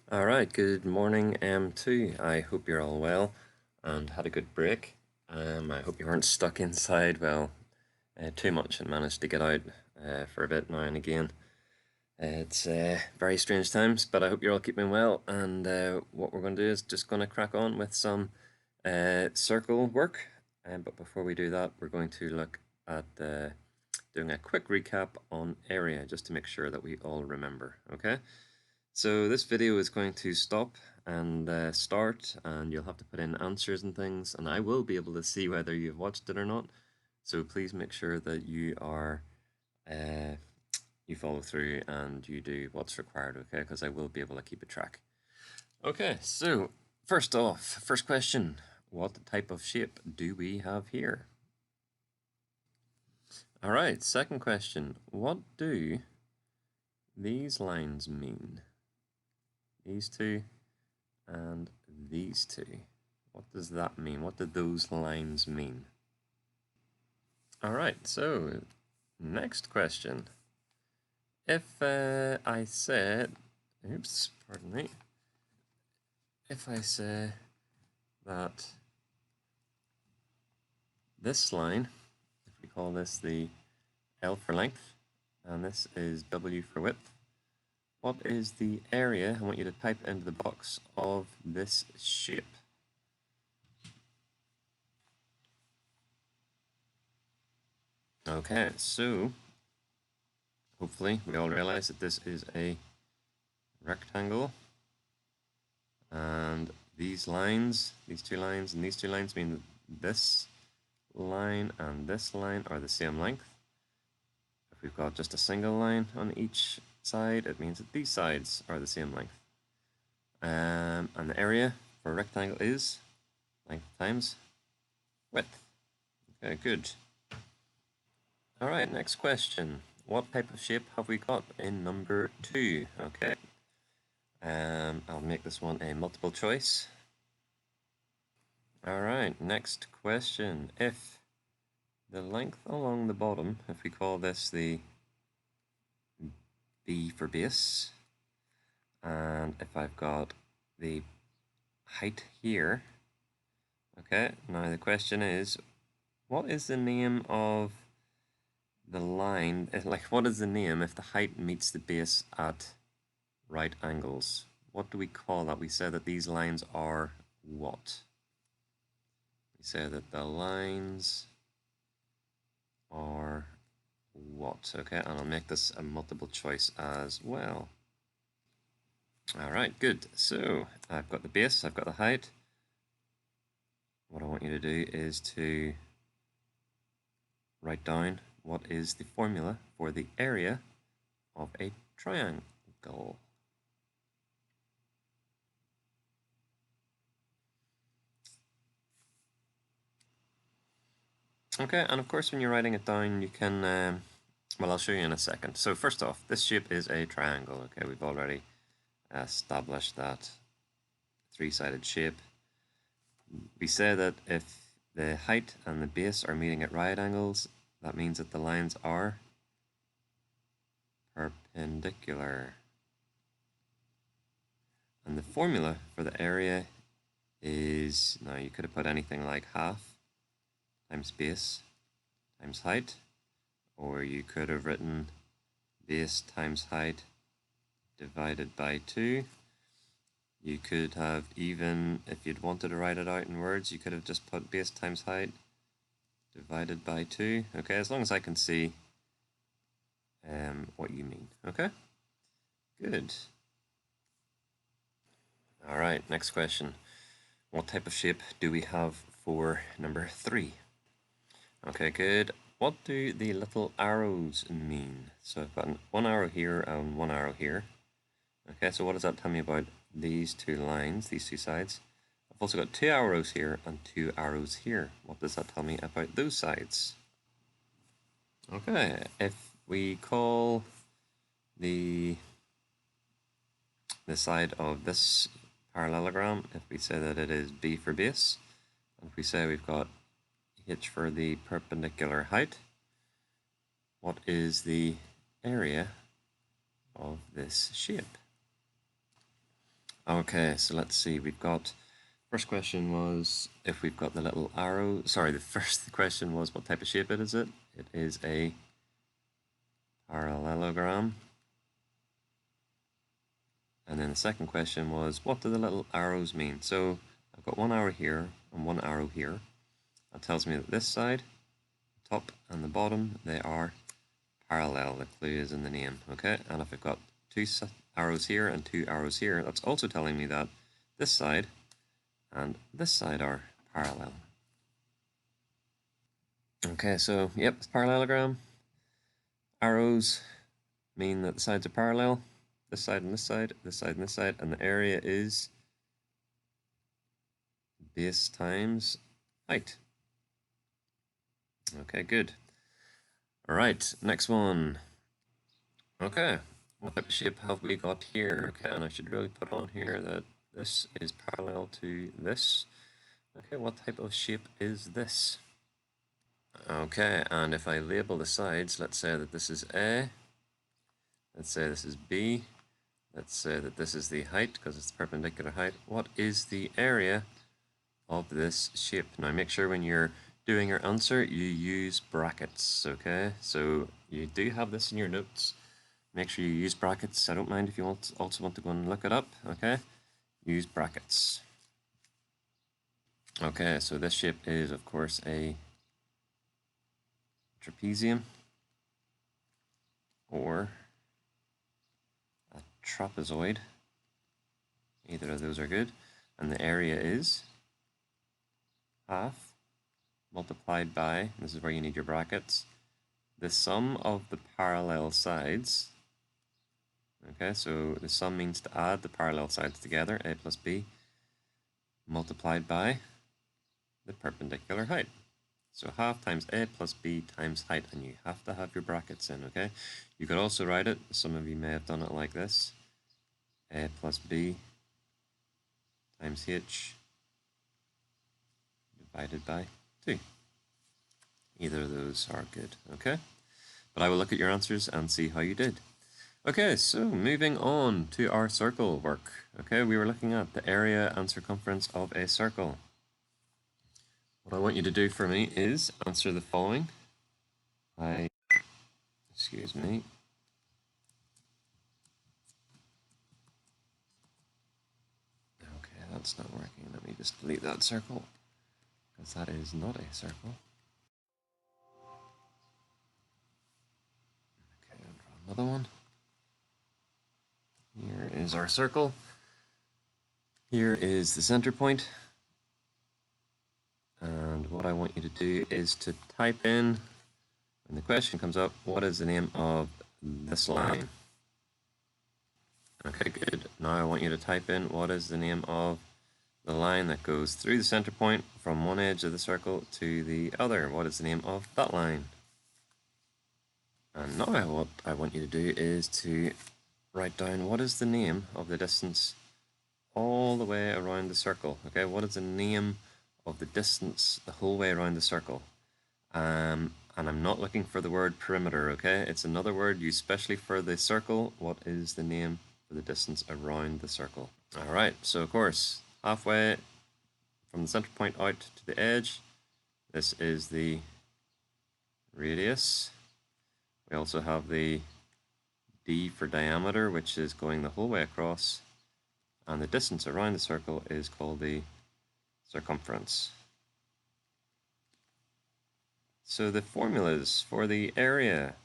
All right, good morning, M2. I hope you're all well and had a good break. I hope you weren't stuck inside, too much and managed to get out for a bit now and again. It's very strange times, but I hope you're all keeping well. And what we're going to do is just going to crack on with some circle work. But before we do that, we're going to look at doing a quick recap on area just to make sure that we all remember, okay? So this video is going to stop and start, and you'll have to put in answers and things, and I will be able to see whether you've watched it or not. So please make sure that you follow through and you do what's required, okay? Because I will be able to keep a track. Okay, so first question, what type of shape do we have here? All right, second question, what do these lines mean? These two and these two. What does that mean? What do those lines mean? All right, so next question. If I said, oops, pardon me. If I say that this line, if we call this the L for length, and this is W for width, what is the area, I want you to type into the box, of this shape? Okay, so hopefully we all realize that this is a rectangle, and these lines, these two lines and these two lines mean that this line and this line are the same length. If we've got just a single line on each side, it means that these sides are the same length. And the area for a rectangle is length times width. Okay, good. All right, next question. What type of shape have we got in number 2? Okay. I'll make this one a multiple choice. All right, next question. If the length along the bottom, if we call this the B for base, and if I've got the height here, okay, now the question is, what is the name of the line, like what is the name if the height meets the base at right angles? What do we call that? We say that these lines are what? We say that the lines are what? Okay, and I'll make this a multiple choice as well. All right, good. So I've got the base, I've got the height. What I want you to do is to write down what is the formula for the area of a triangle. Okay, and of course when you're writing it down, you can, well, I'll show you in a second. So first off, this shape is a triangle. Okay, we've already established that three-sided shape. We say that if the height and the base are meeting at right angles, that means that the lines are perpendicular. And the formula for the area is, now you could have put anything like half times base times height, or you could have written base times height divided by 2. You could have even, if you'd wanted to write it out in words, you could have just put base times height divided by 2. Okay, as long as I can see what you mean. Okay, good. All right, next question. What type of shape do we have for number 3? Okay, good. What do the little arrows mean? So I've got one arrow here and one arrow here. Okay, so what does that tell me about these two lines, these two sides? I've also got 2 arrows here and 2 arrows here. What does that tell me about those sides? Okay, if we call the side of this parallelogram, if we say that it is B for base, and if we say we've got H for the perpendicular height, what is the area of this shape? Okay, so let's see. We've got first question was if we've got the little arrow. Sorry, the first question was what type of shape it is. It is a parallelogram. And then the second question was what do the little arrows mean? So I've got one arrow here and one arrow here. That tells me that this side, the top and the bottom, they are parallel. The clue is in the name. Okay, and if I've got two arrows here and two arrows here, that's also telling me that this side and this side are parallel. Okay, so yep, it's parallelogram. Arrows mean that the sides are parallel. This side and this side, this side and this side, and the area is base times height. Okay, good. All right, next one. Okay, what type of shape have we got here? Okay, and I should really put on here that this is parallel to this. Okay, what type of shape is this? Okay, and if I label the sides, let's say that this is A, let's say this is B, let's say that this is the height because it's the perpendicular height. What is the area of this shape? Now make sure when you're doing your answer you use brackets, okay? So you do have this in your notes. Make sure you use brackets. I don't mind if you also want to go and look it up, okay? Use brackets. Okay, so this shape is of course a trapezium or a trapezoid. Either of those are good. And the area is half multiplied by, this is where you need your brackets, the sum of the parallel sides. Okay, so the sum means to add the parallel sides together, a plus b, multiplied by the perpendicular height. So half times a plus b times height, and you have to have your brackets in, okay? You could also write it, some of you may have done it like this, a plus b times h divided by 2. Either of those are good, okay? But I will look at your answers and see how you did. Okay, so moving on to our circle work. Okay, we were looking at the area and circumference of a circle. What I want you to do for me is answer the following. Excuse me. Okay, that's not working. Let me just delete that circle, because that is not a circle. Okay, I'll draw another one. Here is our circle. Here is the center point. And what I want you to do is to type in, when the question comes up, what is the name of this line? Okay, good. Now I want you to type in what is the name of the line that goes through the center point from one edge of the circle to the other. What is the name of that line? And now what I want you to do is to write down what is the name of the distance all the way around the circle. Okay, what is the name of the distance the whole way around the circle? And I'm not looking for the word perimeter, okay? It's another word used specially for the circle. What is the name for the distance around the circle? All right, so of course, halfway from the center point out to the edge, this is the radius. We also have the d for diameter, which is going the whole way across, and the distance around the circle is called the circumference. So the formulas for the area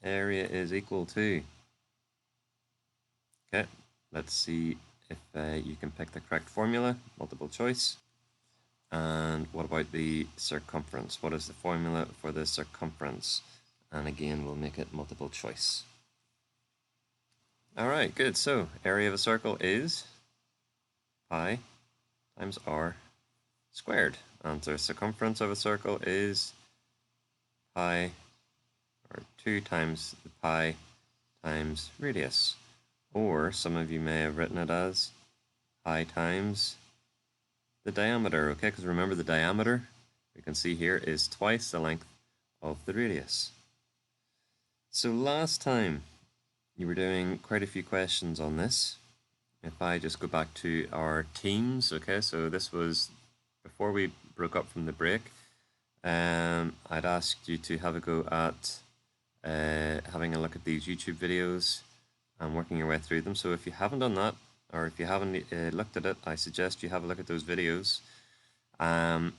is equal to, okay, let's see if you can pick the correct formula, multiple choice. And what about the circumference? What is the formula for the circumference? And again, we'll make it multiple choice. All right, good. So area of a circle is pi times r squared. And the circumference of a circle is pi, or 2 times the pi times radius. Or some of you may have written it as pi times the diameter, okay? Because remember the diameter, we can see here, is twice the length of the radius. So last time you were doing quite a few questions on this, if I just go back to our teams, okay, so this was before we broke up from the break. I'd asked you to have a go at having a look at these YouTube videos and working your way through them. So if you haven't done that, or if you haven't looked at it, I suggest you have a look at those videos. Because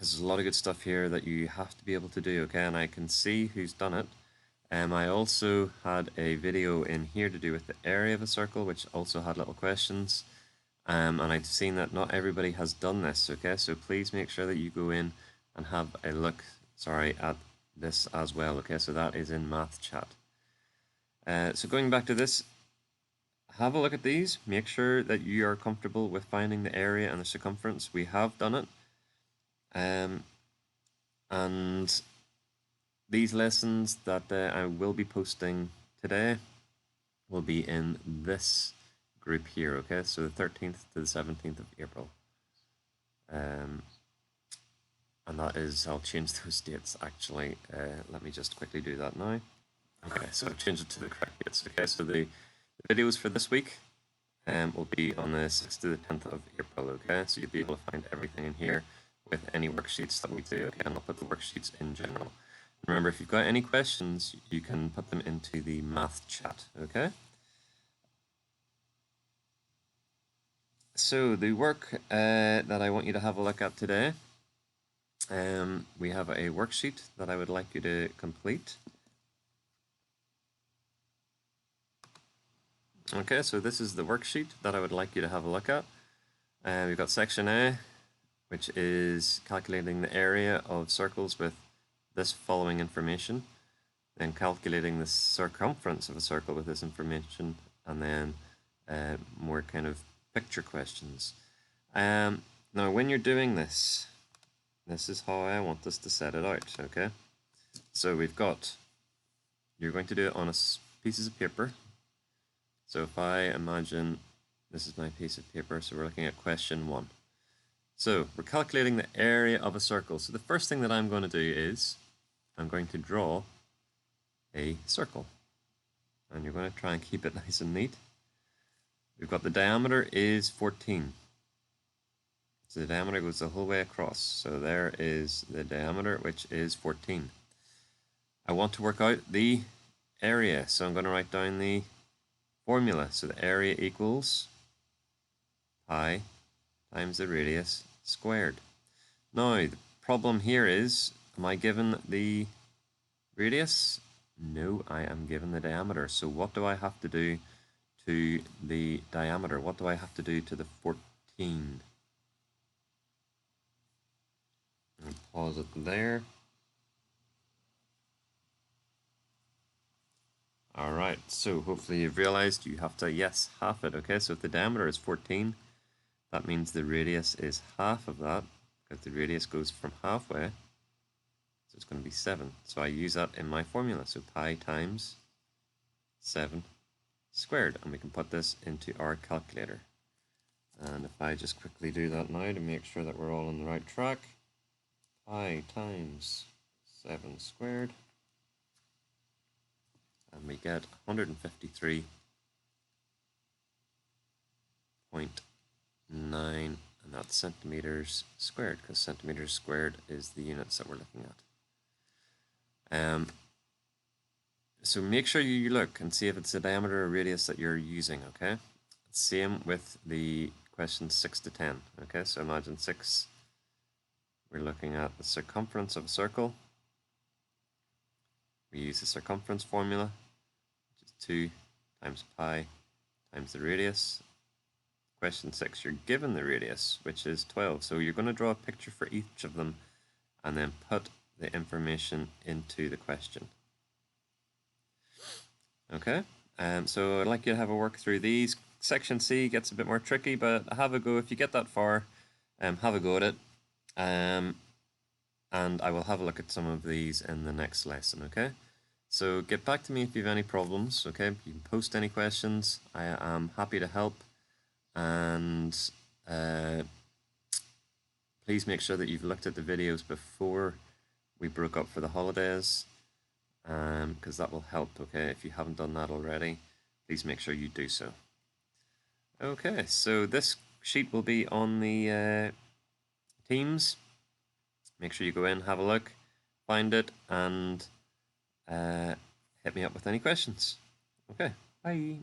there's a lot of good stuff here that you have to be able to do, okay? And I can see who's done it. I also had a video in here to do with the area of a circle, which also had little questions. And I've seen that not everybody has done this, okay? So please make sure that you go in and have a look, at this as well, okay? So that is in Math Chat. So going back to this, have a look at these. Make sure that you are comfortable with finding the area and the circumference. We have done it. And these lessons that I will be posting today will be in this group here, okay? So the 13th to the 17th of April. And that is, I'll change those dates actually. Let me just quickly do that now. Okay, so I've changed it to the correct dates, okay? So the videos for this week will be on the 6th to the 10th of April, okay? So you'll be able to find everything in here with any worksheets that we do, okay? And I'll put the worksheets in general. Remember, if you've got any questions, you can put them into the Math Chat, okay? So the work that I want you to have a look at today, we have a worksheet that I would like you to complete. Okay, so this is the worksheet that I would like you to have a look at. We've got section A, which is calculating the area of circles with this following information, then calculating the circumference of a circle with this information, and then more kind of picture questions. Now, when you're doing this, this is how I want us to set it out, okay? So we've got, you're going to do it on pieces of paper. So if I imagine this is my piece of paper, so we're looking at question 1. So we're calculating the area of a circle. So the first thing that I'm going to do is I'm going to draw a circle. And you're going to try and keep it nice and neat. We've got the diameter is 14. So the diameter goes the whole way across. So there is the diameter, which is 14. I want to work out the area. So I'm going to write down the formula. So the area equals pi times the radius squared. Now, the problem here is, am I given the radius? No, I am given the diameter. So what do I have to do to the diameter? What do I have to do to the 14? I'll pause it there. Alright, so hopefully you've realized you have to, yes, half it, okay? So if the diameter is 14, that means the radius is half of that, because the radius goes from halfway, so it's going to be 7. So I use that in my formula, so pi times 7 squared, and we can put this into our calculator. And if I just quickly do that now to make sure that we're all on the right track, pi times 7 squared, and we get 153.9, and that's centimeters squared, because centimeters squared is the units that we're looking at. So make sure you look and see if it's the diameter or radius that you're using, okay? Same with the questions 6 to 10, okay? So imagine 6, we're looking at the circumference of a circle. We use the circumference formula, which is 2 times pi times the radius. Question 6, you're given the radius, which is 12. So you're going to draw a picture for each of them and then put the information into the question. Okay, so I'd like you to have a work through these. Section C gets a bit more tricky, but have a go. If you get that far, have a go at it. And I will have a look at some of these in the next lesson, okay? So get back to me if you have any problems, okay? You can post any questions. I am happy to help. And please make sure that you've looked at the videos before we broke up for the holidays, because that will help, okay, if you haven't done that already. please make sure you do so. Okay, so this sheet will be on the Teams. Make sure you go in, have a look, find it, and hit me up with any questions. Okay, bye.